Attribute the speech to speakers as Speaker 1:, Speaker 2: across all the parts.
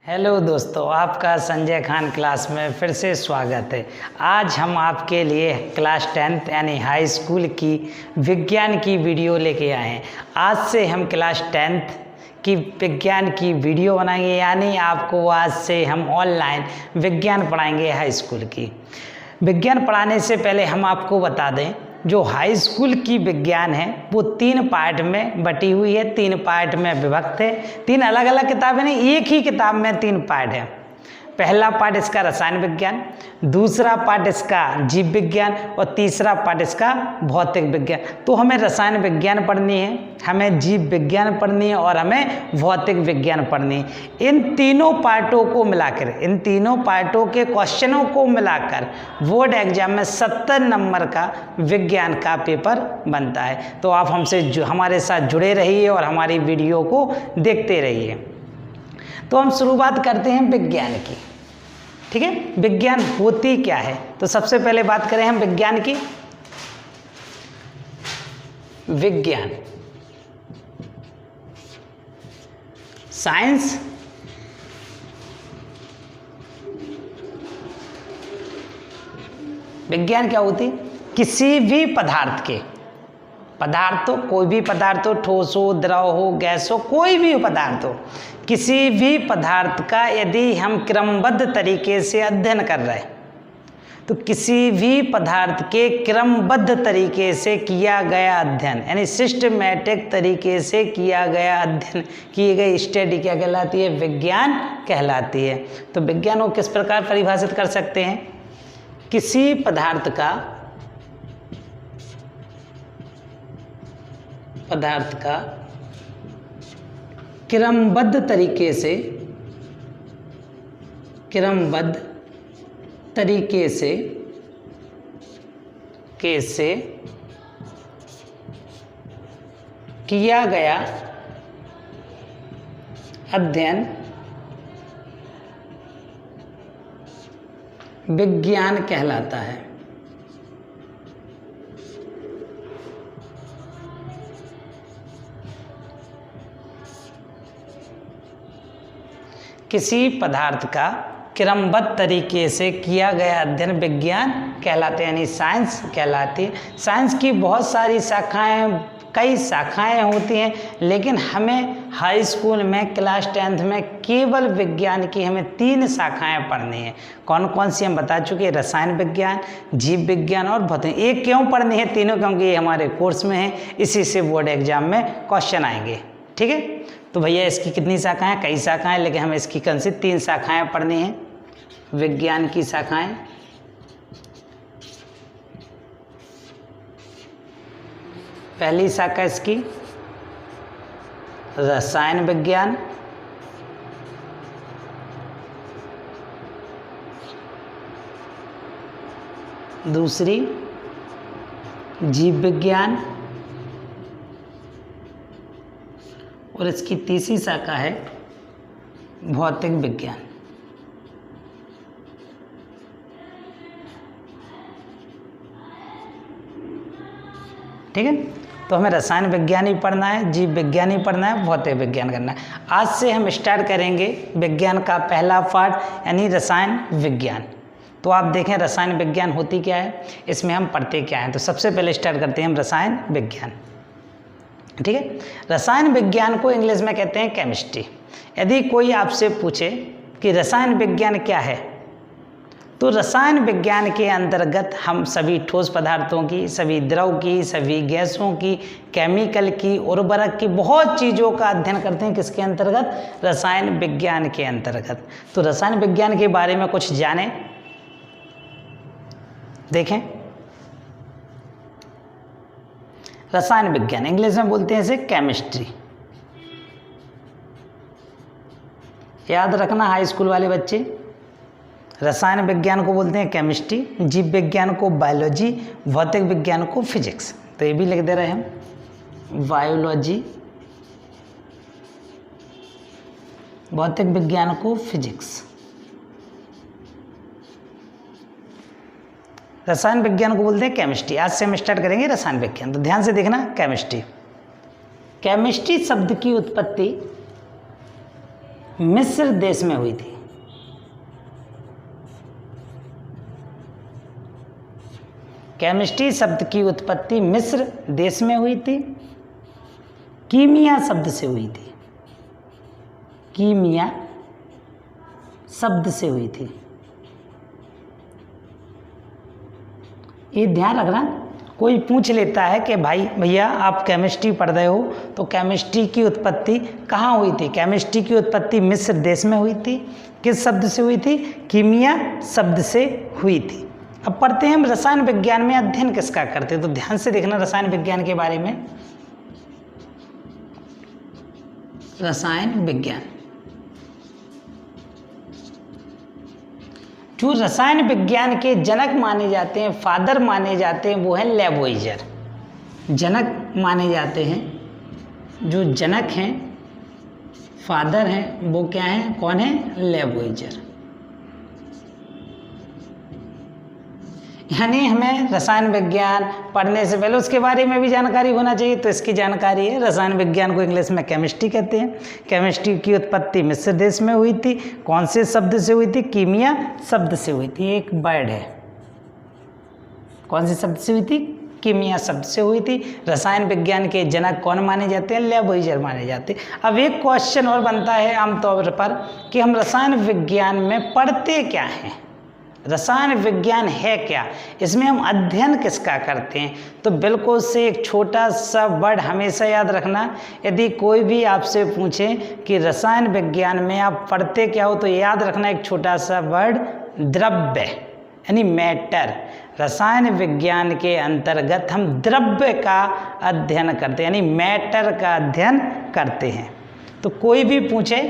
Speaker 1: Hello दोस्तों, आपका Sanjay Khan class में फिर से स्वागत है। आज हम आपके लिए क्लास 10th यानी हाई स्कूल की विज्ञान की वीडियो लेके आए हैं। आज से हम क्लास 10th की विज्ञान की वीडियो बनाएंगे, यानी आपको आज से हम ऑनलाइन विज्ञान पढ़ाएंगे। हाई स्कूल की विज्ञान पढ़ाने से पहले हम आपको बता दें, जो हाई स्कूल की विज्ञान है वो 3 पार्ट में बटी हुई है, 3 पार्ट में विभक्त है। 3 अलग अलग किताबें नहीं, एक ही किताब में 3 पार्ट है। पहला पार्ट इसका रसायन विज्ञान, दूसरा पार्ट इसका जीव विज्ञान और तीसरा पार्ट इसका भौतिक विज्ञान। तो हमें रसायन विज्ञान पढ़नी है, हमें जीव विज्ञान पढ़नी है और हमें भौतिक विज्ञान पढ़नी है। इन तीनों पार्टों को मिलाकर, इन तीनों पार्टों के क्वेश्चनों को मिलाकर बोर्ड एग्जाम में 70 नंबर का विज्ञान का पेपर बनता है। तो आप हमारे साथ जुड़े रहिए और हमारी वीडियो को देखते रहिए। तो हम शुरुआत करते हैं विज्ञान की। ठीक है, विज्ञान होती क्या है? तो सबसे पहले बात करें हम विज्ञान की। विज्ञान साइंस विज्ञान क्या होती? किसी भी पदार्थ के, पदार्थ हो, कोई भी पदार्थ हो, ठोस हो, द्रव हो, गैस हो, कोई भी पदार्थ हो, किसी भी पदार्थ का यदि हम क्रमबद्ध तरीके से अध्ययन कर रहे हैं, तो किसी भी पदार्थ के क्रमबद्ध तरीके से किया गया अध्ययन, यानी सिस्टमैटिक तरीके से किया गया अध्ययन, की गई स्टडी क्या कहलाती है? विज्ञान कहलाती है। तो विज्ञान को किस प्रकार परिभाषित कर सकते हैं? किसी पदार्थ का क्रमबद्ध तरीके से किया गया अध्ययन विज्ञान कहलाता है। किसी पदार्थ का क्रमबद्ध तरीके से किया गया अध्ययन विज्ञान कहलाते हैं, यानी साइंस कहलाती है। साइंस की बहुत सारी शाखाएं, कई शाखाएं होती हैं, लेकिन हमें हाई स्कूल में क्लास 10th में केवल विज्ञान की हमें 3 शाखाएं पढ़नी है। कौन कौन सी हम बता चुके हैं? रसायन विज्ञान, जीव विज्ञान और भौतिक। एक क्यों पढ़नी है? तीनों क्योंकि ये हमारे कोर्स में है, इसी से बोर्ड एग्जाम में क्वेश्चन आएंगे। ठीक है, तो भैया इसकी कितनी शाखाएं? कई शाखाएं, लेकिन हमें इसकी कौन सी 3 शाखाएं पढ़नी है विज्ञान की शाखाएं। पहली शाखा इसकी रसायन विज्ञान, दूसरी जीव विज्ञान और इसकी तीसरी शाखा है भौतिक विज्ञान। ठीक है, तो हमें रसायन विज्ञान ही पढ़ना है, जीव विज्ञान ही पढ़ना है, भौतिक विज्ञान करना है। आज से हम स्टार्ट करेंगे विज्ञान का पहला पार्ट, यानी रसायन विज्ञान। तो आप देखें रसायन विज्ञान होती क्या है, इसमें हम पढ़ते क्या हैं। तो सबसे पहले स्टार्ट करते हैं हम रसायन विज्ञान। ठीक है, रसायन विज्ञान को इंग्लिश में कहते हैं केमिस्ट्री। यदि कोई आपसे पूछे कि रसायन विज्ञान क्या है, तो रसायन विज्ञान के अंतर्गत हम सभी ठोस पदार्थों की, सभी द्रव की, सभी गैसों की, केमिकल की, उर्वरक की, बहुत चीज़ों का अध्ययन करते हैं। किसके अंतर्गत? रसायन विज्ञान के अंतर्गत। तो रसायन विज्ञान के बारे में कुछ जानें, देखें। रसायन विज्ञान इंग्लिश में बोलते हैं इसे केमिस्ट्री। याद रखना हाई स्कूल वाले बच्चे, रसायन विज्ञान को बोलते हैं केमिस्ट्री, जीव विज्ञान को बायोलॉजी, भौतिक विज्ञान को फिजिक्स। तो ये भी लिख दे रहे हैं हम, बायोलॉजी, भौतिक विज्ञान को फिजिक्स। रसायन विज्ञान को बोलते हैं केमिस्ट्री। आज से हम स्टार्ट करेंगे रसायन विज्ञान। तो ध्यान से देखना, केमिस्ट्री। केमिस्ट्री शब्द की उत्पत्ति मिस्र देश में हुई थी। केमिस्ट्री शब्द की उत्पत्ति मिस्र देश में हुई थी। कीमिया शब्द से हुई थी। कीमिया शब्द से हुई थी। ये ध्यान रखना, कोई पूछ लेता है कि भाई भैया आप केमिस्ट्री पढ़ रहे हो तो केमिस्ट्री की उत्पत्ति कहाँ हुई थी? केमिस्ट्री की उत्पत्ति मिस्र देश में हुई थी। किस शब्द से हुई थी? कीमिया शब्द से हुई थी। अब पढ़ते हैं हम रसायन विज्ञान में अध्ययन किसका करते हैं, तो ध्यान से देखना रसायन विज्ञान के बारे में। रसायन विज्ञान, जो रसायन विज्ञान के जनक माने जाते हैं, फादर माने जाते हैं, वो है लैवोइजर। जनक माने जाते हैं, जो जनक हैं, फादर हैं, वो क्या हैं, कौन है? लैवोइजर। यानी हमें रसायन विज्ञान पढ़ने से पहले उसके बारे में भी जानकारी होना चाहिए, तो इसकी जानकारी है। रसायन विज्ञान को इंग्लिश में केमिस्ट्री कहते हैं। केमिस्ट्री की उत्पत्ति मिस्र देश में हुई थी। कौन से शब्द से हुई थी? कीमिया शब्द से हुई थी। एक वर्ड है, कौन से शब्द से हुई थी? कीमिया शब्द से हुई थी। रसायन विज्ञान के जनक कौन माने जाते हैं? लैवोइजर माने जाते हैं। अब एक क्वेश्चन और बनता है आमतौर पर कि हम रसायन विज्ञान में पढ़ते क्या हैं? रसायन विज्ञान है क्या? इसमें हम अध्ययन किसका करते हैं? तो बिल्कुल से एक छोटा सा वर्ड हमेशा याद रखना। यदि कोई भी आपसे पूछे कि रसायन विज्ञान में आप पढ़ते क्या हो, तो याद रखना एक छोटा सा वर्ड, द्रव्य, यानी मैटर। रसायन विज्ञान के अंतर्गत हम द्रव्य का अध्ययन करते हैं, यानी मैटर का अध्ययन करते हैं। तो कोई भी पूछे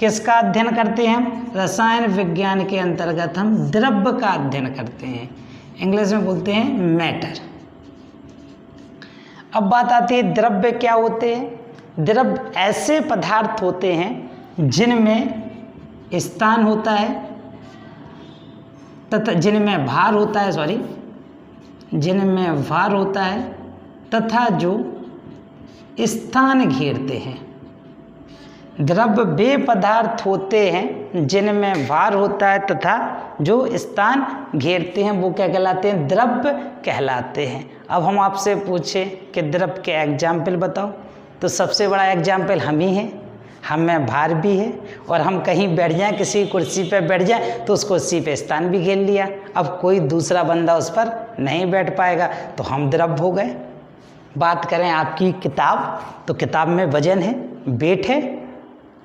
Speaker 1: किसका अध्ययन करते हैं हम? रसायन विज्ञान के अंतर्गत हम द्रव्य का अध्ययन करते हैं। इंग्लिश में बोलते हैं मैटर। अब बात आती है द्रव्य क्या होते हैं। द्रव्य ऐसे पदार्थ होते हैं जिनमें स्थान होता है तथा जिनमें भार होता है, जिनमें भार होता है तथा जो स्थान घेरते हैं। द्रव्य वे पदार्थ होते हैं जिनमें भार होता है तथा जो स्थान घेरते हैं, वो क्या कहलाते हैं? द्रव्य कहलाते हैं। अब हम आपसे पूछें कि द्रव्य के एग्जाम्पल बताओ, तो सबसे बड़ा एग्जाम्पल हम ही हैं। हम में भार भी है, और हम कहीं बैठ जाएं, किसी कुर्सी पे बैठ जाएं, तो उस कुर्सी पे स्थान भी घेर लिया। अब कोई दूसरा बंदा उस पर नहीं बैठ पाएगा, तो हम द्रव्य हो गए। बात करें आपकी किताब, तो किताब में वजन है, वेट है,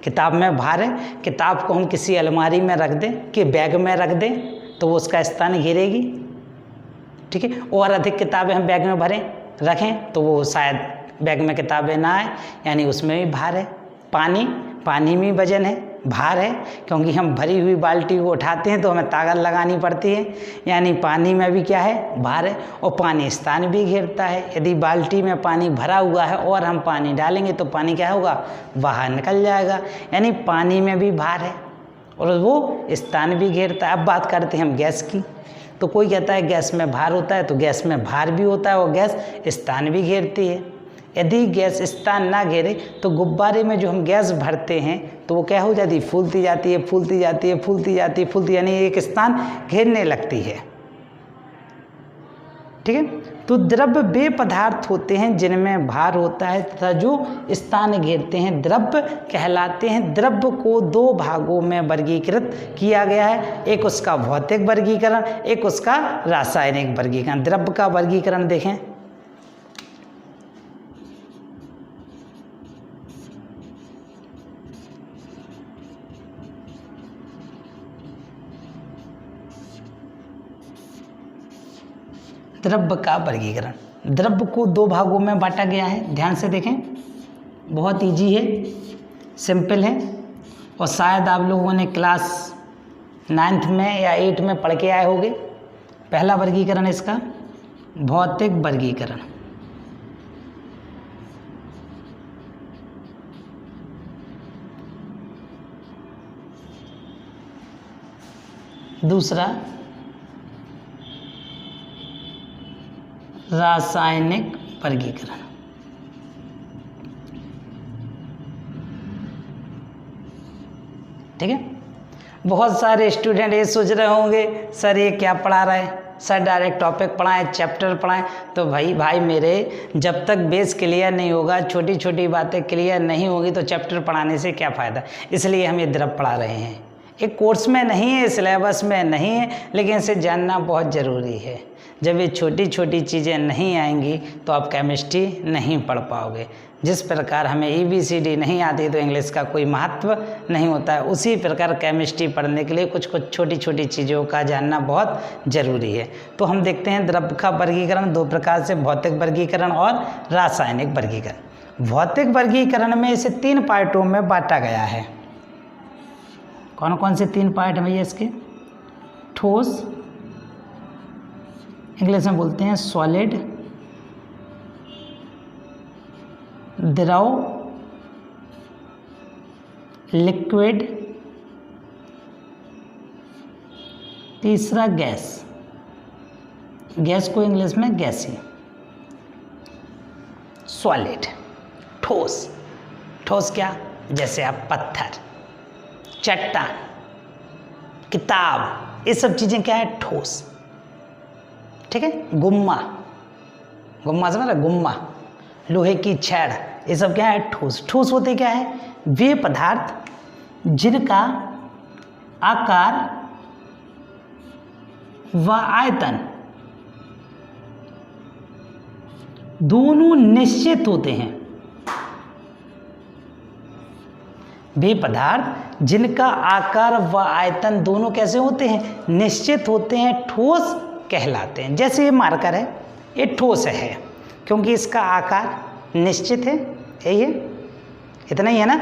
Speaker 1: किताब में भार है। किताब को हम किसी अलमारी में रख दें कि बैग में रख दें, तो वो उसका स्थान घेरेगी। ठीक है, और अधिक किताबें हम बैग में भरें रखें, तो वो शायद बैग में किताबें ना आए, यानी उसमें भी भार है। पानी में वजन है, भार है, क्योंकि हम भरी हुई बाल्टी को उठाते हैं तो हमें ताकत लगानी पड़ती है, यानी पानी में भी क्या है? भार है। और पानी स्थान भी घेरता है। यदि बाल्टी में पानी भरा हुआ है और हम पानी डालेंगे तो पानी क्या होगा? बाहर निकल जाएगा, यानी पानी में भी भार है और वो स्थान भी घेरता है। अब बात करते हैं हम गैस की, तो कोई कहता है गैस में भार होता है, तो गैस में भार भी होता है और गैस स्थान भी घेरती है। यदि गैस स्थान ना घेरे तो गुब्बारे में जो हम गैस भरते हैं तो वो क्या हो जाती है? फूलती जाती है, फूलती जाती है, फूलती जाती है, फूलती, यानी एक स्थान घेरने लगती है। ठीक है, तो द्रव्य वे पदार्थ होते हैं जिनमें भार होता है तथा जो स्थान घेरते हैं, द्रव्य कहलाते हैं। द्रव्य को दो भागों में वर्गीकृत किया गया है, एक उसका भौतिक वर्गीकरण, एक उसका रासायनिक वर्गीकरण। द्रव्य का वर्गीकरण देखें, द्रव्य का वर्गीकरण। द्रव्य को दो भागों में बांटा गया है, ध्यान से देखें, बहुत इजी है, सिंपल है, और शायद आप लोगों ने क्लास 9th में या 8 में पढ़ के आए होंगे। पहला वर्गीकरण इसका भौतिक वर्गीकरण, दूसरा रासायनिक वर्गीकरण। ठीक है। बहुत सारे स्टूडेंट ये सोच रहे होंगे सर ये क्या पढ़ा रहे हैं, सर डायरेक्ट टॉपिक पढ़ाएं, चैप्टर पढ़ाएं। तो भाई मेरे, जब तक बेस क्लियर नहीं होगा, छोटी छोटी बातें क्लियर नहीं होगी तो चैप्टर पढ़ाने से क्या फ़ायदा। इसलिए हम ये द्रव पढ़ा रहे हैं। एक कोर्स में नहीं है, सिलेबस में नहीं है, लेकिन इसे जानना बहुत ज़रूरी है। जब ये छोटी छोटी चीज़ें नहीं आएंगी तो आप केमिस्ट्री नहीं पढ़ पाओगे। जिस प्रकार हमें ABCD नहीं आती तो इंग्लिश का कोई महत्व नहीं होता है, उसी प्रकार केमिस्ट्री पढ़ने के लिए कुछ कुछ छोटी छोटी चीज़ों का जानना बहुत ज़रूरी है। तो हम देखते हैं द्रव का वर्गीकरण दो प्रकार से, भौतिक वर्गीकरण और रासायनिक वर्गीकरण। भौतिक वर्गीकरण में इसे 3 पार्टों में बांटा गया है। कौन कौन से 3 पार्ट हैं भैया इसके? ठोस, इंग्लिश में बोलते हैं सॉलिड, द्रव, लिक्विड, तीसरा गैस। गैस को इंग्लिश में गैसी। सॉलिड, ठोस। ठोस क्या? जैसे आप पत्थर, चट्टान, किताब, ये सब चीज़ें क्या है? ठोस। ठीक है। गुम्मा, गुम्मा समझ रहे? गुम्मा, लोहे की छड़, ये सब क्या है? ठोस। ठोस होते क्या है? वे पदार्थ जिनका आकार व आयतन दोनों निश्चित होते हैं। वे पदार्थ जिनका आकार व आयतन दोनों कैसे होते हैं? निश्चित होते हैं, ठोस कहलाते हैं। जैसे ये मार्कर है, ये ठोस है क्योंकि इसका आकार निश्चित है, यही है, इतना ही है ना।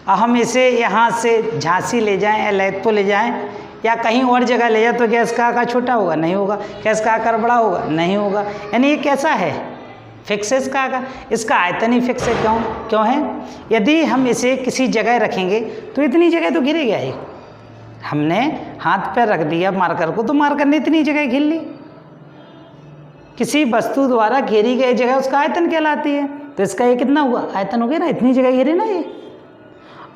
Speaker 1: अब हम इसे यहाँ से झांसी ले जाएं या लैथपुर ले जाएं या कहीं और जगह ले जाए तो क्या इसका आकार छोटा होगा? नहीं होगा। क्या इसका आकार बड़ा होगा? नहीं होगा। यानी ये कैसा है? फिक्स है इसका आकार, इसका आयतन ही फिक्स है। क्यों है? यदि हम इसे किसी जगह रखेंगे तो इतनी जगह तो घिरेगा ही। हमने हाथ पर रख दिया मार्कर को तो मार्कर ने इतनी जगह घेर ली। किसी वस्तु द्वारा घेरी गई जगह उसका आयतन कहलाती है। तो इसका ये कितना हुआ? आयतन हो गया ना, इतनी जगह घेरे ना ये।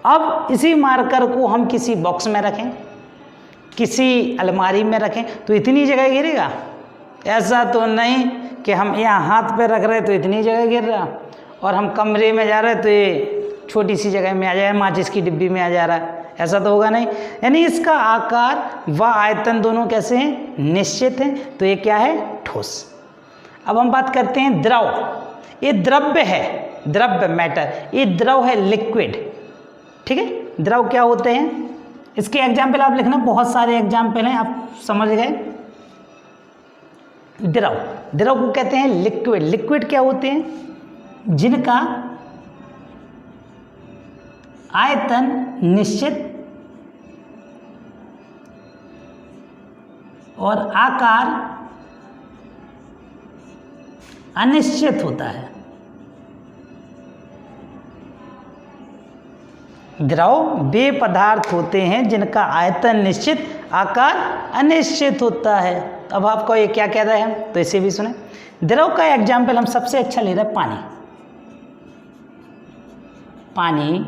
Speaker 1: अब इसी मार्कर को हम किसी बॉक्स में रखें, किसी अलमारी में रखें तो इतनी जगह घेरेगा? ऐसा तो नहीं कि हम यहाँ हाथ पे रख रहे तो इतनी जगह घेर रहा और हम कमरे में जा रहे तो ये छोटी सी जगह में आ जाए, माचिस की डिब्बी में आ जा रहा है। ऐसा तो होगा नहीं। यानी इसका आकार व आयतन दोनों कैसे हैं? निश्चित हैं। तो ये क्या है? ठोस। अब हम बात करते हैं द्रव। ये द्रव्य है, द्रव्य मैटर। ये द्रव है, लिक्विड। ठीक है। द्रव क्या होते हैं? इसके एग्जाम्पल आप लिखना, बहुत सारे एग्जाम्पल हैं, आप समझ गए। द्रव, द्रव को कहते हैं लिक्विड। लिक्विड क्या होते हैं? जिनका आयतन निश्चित और आकार अनिश्चित होता है। द्रव वे पदार्थ होते हैं जिनका आयतन निश्चित, आकार अनिश्चित होता है। अब आपको ये क्या कह रहे हैं हम, तो इसे भी सुने। द्रव का एग्जाम्पल हम सबसे अच्छा ले रहे हैं पानी। पानी,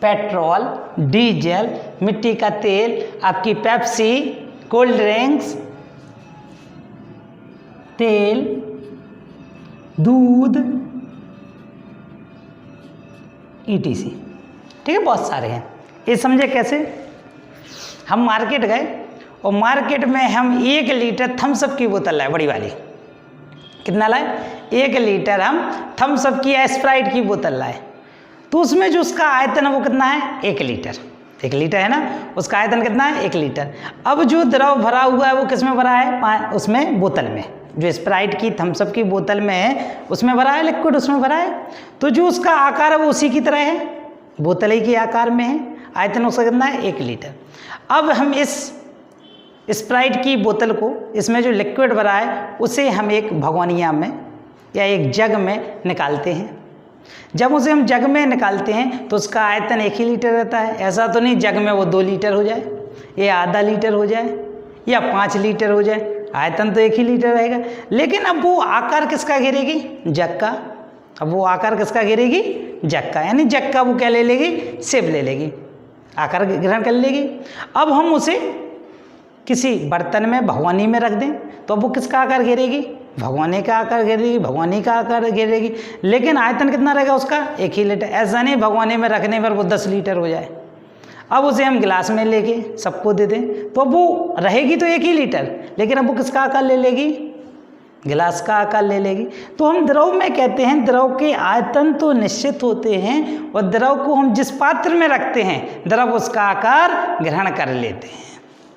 Speaker 1: पेट्रोल, डीजल, मिट्टी का तेल, आपकी पेप्सी, कोल्ड ड्रिंक्स, तेल, दूध, ETC। ठीक है, बहुत सारे हैं। ये समझे कैसे? हम मार्केट गए और मार्केट में हम 1 लीटर थम्स अप की बोतल लाए, बड़ी वाली। कितना लाए? 1 लीटर हम थम्स अप की या स्प्राइट की बोतल लाए। तो उसमें जो उसका आयतन है वो कितना है? 1 लीटर। 1 लीटर है ना, उसका आयतन कितना है? 1 लीटर। अब जो द्रव भरा हुआ है वो किस में भरा है? उसमें, बोतल में। जो स्प्राइट की, थम्स अप की बोतल में है उसमें भरा है, लिक्विड उसमें भरा है। तो जो उसका आकार है वो उसी की तरह है, बोतल ही के आकार में है। आयतन उसका कितना है? 1 लीटर। अब हम इस स्प्राइट की बोतल को, इसमें जो लिक्विड भरा है उसे हम एक भगोनिया में या एक जग में निकालते हैं। जब उसे हम जग में निकालते हैं तो उसका आयतन 1 ही लीटर रहता है। ऐसा तो नहीं जग में वो 2 लीटर हो जाए, या आधा लीटर हो जाए, या 5 लीटर हो जाए। आयतन तो 1 ही लीटर रहेगा। लेकिन अब वो आकार किसका घेरेगी? जग का। अब वो आकार किसका घेरेगी? जग का। यानी जग का वो क्या ले लेगी? शेप ले लेगी। आकार ग्रहण कर लेगी। अब हम उसे किसी बर्तन में भगोनी में रख दें तो अब वो किसका आकार घेरेगी, भगोने का आकार घेरेगी, भगोनी का आकार घेरेगी, लेकिन आयतन कितना रहेगा उसका, 1 ही लीटर। ऐसा नहीं भगोने में रखने पर वो 10 लीटर हो जाए। अब उसे हम गिलास में लेके सबको दे दें तो अब वो रहेगी तो 1 ही लीटर, लेकिन अब वो किसका आकार ले लेगी, गिलास का आकार ले लेगी। तो हम द्रव में कहते हैं द्रव के आयतन तो निश्चित होते हैं और द्रव को हम जिस पात्र में रखते हैं द्रव उसका आकार ग्रहण कर लेते हैं।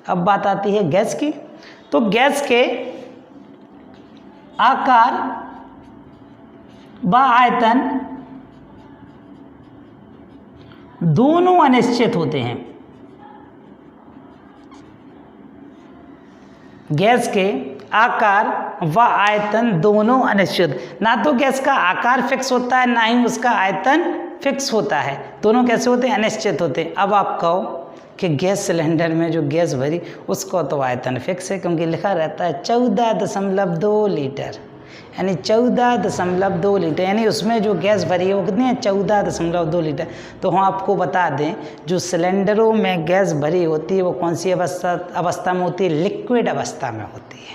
Speaker 1: अब बात आती है गैस की। तो गैस के आकार व आयतन दोनों अनिश्चित होते हैं। गैस के आकार व आयतन दोनों अनिश्चित, ना तो गैस का आकार फिक्स होता है ना ही उसका आयतन फिक्स होता है, दोनों कैसे होते हैं, अनिश्चित होते हैं। अब आप कहो कि गैस सिलेंडर में जो गैस भरी उसको तो आयतन फिक्स है, क्योंकि लिखा रहता है 14.2 लीटर, यानी 14.2 लीटर, यानी उसमें जो गैस भरी है वो कितनी है, 14.2 लीटर। तो हम आपको बता दें जो सिलेंडरों में गैस भरी होती है वो कौन सी अवस्था में होती है, लिक्विड अवस्था में होती है,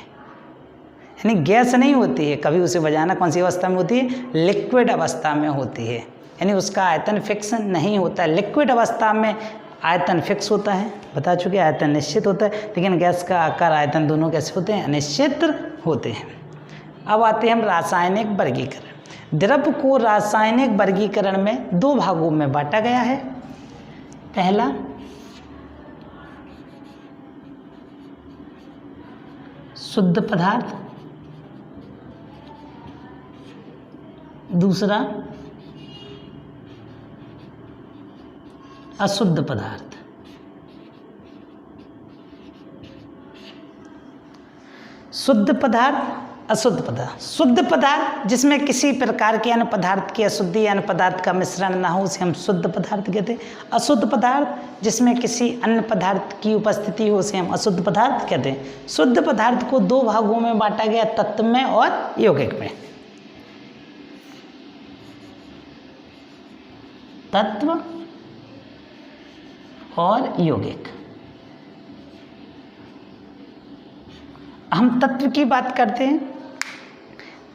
Speaker 1: यानी गैस नहीं होती है। कभी उसे बजाना कौन सी अवस्था में होती है, लिक्विड अवस्था में होती है, यानी उसका आयतन फिक्स नहीं होता है। लिक्विड अवस्था में आयतन फिक्स होता है, बता चुके आयतन निश्चित होता है, लेकिन गैस का आकार आयतन दोनों कैसे होते हैं, अनिश्चित होते हैं। अब आते हैं हम रासायनिक वर्गीकरण। द्रव को रासायनिक वर्गीकरण में 2 भागों में बांटा गया है। पहला शुद्ध पदार्थ, दूसरा अशुद्ध पदार्थ। शुद्ध पदार्थ, अशुद्ध पदार्थ। शुद्ध पदार्थ जिसमें किसी प्रकार के अन्य पदार्थ की अशुद्धि अन्य पदार्थ का मिश्रण ना हो उसे हम शुद्ध पदार्थ कहते हैं। अशुद्ध पदार्थ जिसमें किसी अन्य पदार्थ की उपस्थिति हो उसे हम अशुद्ध पदार्थ कहते हैं। शुद्ध पदार्थ को 2 भागों में बांटा गया, तत्व में और यौगिक में। तत्व और यौगिक। हम तत्व की बात करते हैं।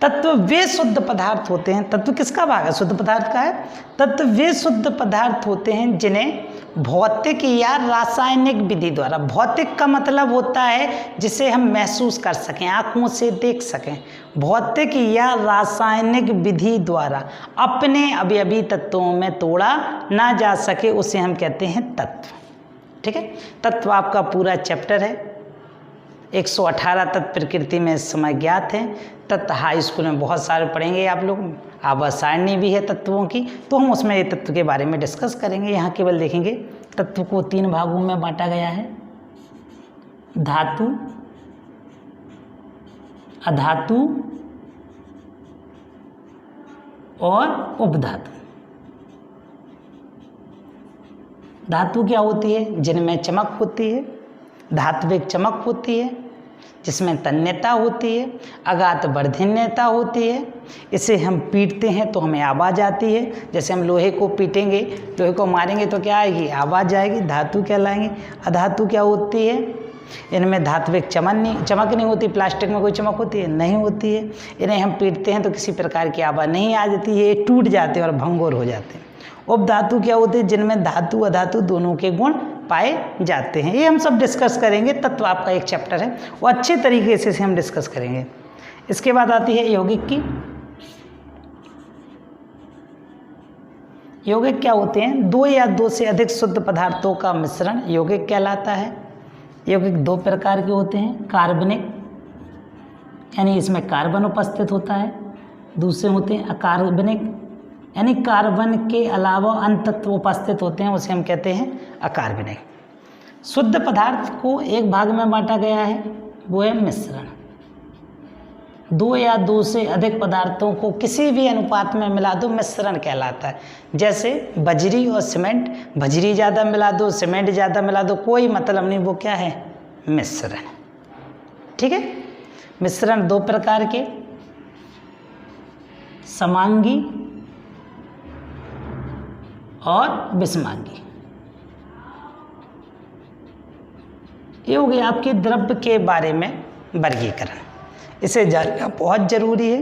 Speaker 1: तत्व वे शुद्ध पदार्थ होते हैं, तत्व किसका भाग है, शुद्ध पदार्थ का है। तत्व वे शुद्ध पदार्थ होते हैं जिन्हें भौतिक या रासायनिक विधि द्वारा, भौतिक का मतलब होता है जिसे हम महसूस कर सकें, आंखों से देख सकें, भौतिक या रासायनिक विधि द्वारा अपने अवयवी तत्वों में तोड़ा ना जा सके उसे हम कहते हैं तत्व। ठीक है, तत्व आपका पूरा चैप्टर है। 118 तत्व प्रकृति में इस समय ज्ञात हैं। तत्व हाई स्कूल में बहुत सारे पढ़ेंगे आप लोग, आवर्त सारणी भी है तत्वों की, तो हम उसमें ये तत्व के बारे में डिस्कस करेंगे। यहाँ केवल देखेंगे तत्व को 3 भागों में बांटा गया है, धातु, अधातु और उपधातु। धातु क्या होती है, जिनमें चमक होती है, धात्विक चमक होती है, जिसमें तन्यता होती है, अगात वर्धिन्यता होती है। इसे हम पीटते हैं तो हमें आवाज़ आती है, जैसे हम लोहे को पीटेंगे, लोहे को मारेंगे तो क्या आएगी, आवाज़ आएगी। धातु क्या लाएंगे, अधातु क्या होती है, इनमें धात्विक चमक नहीं होती। प्लास्टिक में कोई चमक होती है, नहीं होती है। इन्हें हम पीटते हैं तो किसी प्रकार की आवाज़ नहीं आ जाती है, ये टूट जाते हैं और भंगुर हो जाते हैं। उपधातु क्या होते हैं, जिनमें धातु अधातु दोनों के गुण पाए जाते हैं। ये हम सब डिस्कस करेंगे। तत्व आपका एक चैप्टर है, वो अच्छे तरीके से हम डिस्कस करेंगे। इसके बाद आती है यौगिक की। यौगिक क्या होते हैं, 2 या 2 से अधिक शुद्ध पदार्थों का मिश्रण यौगिक कहलाता है। यौगिक 2 प्रकार के होते हैं, कार्बनिक यानी इसमें कार्बन उपस्थित होता है, दूसरे होते हैं अकार्बनिक यानी कार्बन के अलावा अन्य तत्व उपस्थित होते हैं, उसे हम कहते हैं अकार्बनिक। शुद्ध पदार्थ को 1 भाग में बांटा गया है, वो है मिश्रण। 2 या 2 से अधिक पदार्थों को किसी भी अनुपात में मिला दो मिश्रण कहलाता है। जैसे बजरी और सीमेंट, बजरी ज़्यादा मिला दो सीमेंट ज़्यादा मिला दो, कोई मतलब नहीं, वो क्या है, मिश्रण। ठीक है, मिश्रण 2 प्रकार के, समांगी और विषमांगी। ये हो गया आपके द्रव्य के बारे में वर्गीकरण, इसे जानना बहुत ज़रूरी है।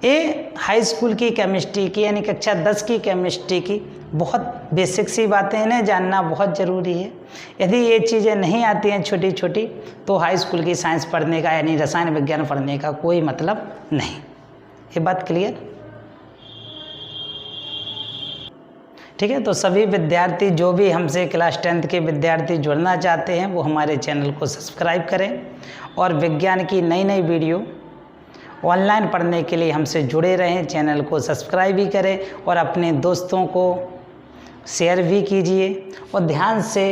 Speaker 1: ये हाई स्कूल की केमिस्ट्री की यानी कक्षा 10 की केमिस्ट्री की बहुत बेसिक सी बातें, इन्हें जानना बहुत ज़रूरी है। यदि ये चीज़ें नहीं आती हैं छोटी छोटी तो हाई स्कूल की साइंस पढ़ने का यानी रसायन विज्ञान पढ़ने का कोई मतलब नहीं। ये बात क्लियर? ठीक है, तो सभी विद्यार्थी जो भी हमसे क्लास 10th के विद्यार्थी जुड़ना चाहते हैं वो हमारे चैनल को सब्सक्राइब करें और विज्ञान की नई नई वीडियो ऑनलाइन पढ़ने के लिए हमसे जुड़े रहें। चैनल को सब्सक्राइब भी करें और अपने दोस्तों को शेयर भी कीजिए और ध्यान से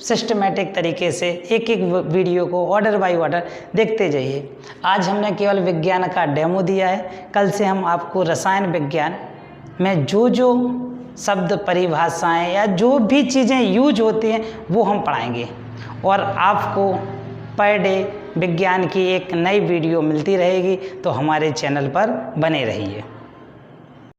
Speaker 1: सिस्टमेटिक तरीके से एक एक वीडियो को ऑर्डर बाय ऑर्डर देखते जाइए। आज हमने केवल विज्ञान का डेमो दिया है, कल से हम आपको रसायन विज्ञान में जो जो शब्द परिभाषाएं या जो भी चीज़ें यूज होती हैं वो हम पढ़ाएंगे और आपको पर डे विज्ञान की एक नई वीडियो मिलती रहेगी। तो हमारे चैनल पर बने रहिए।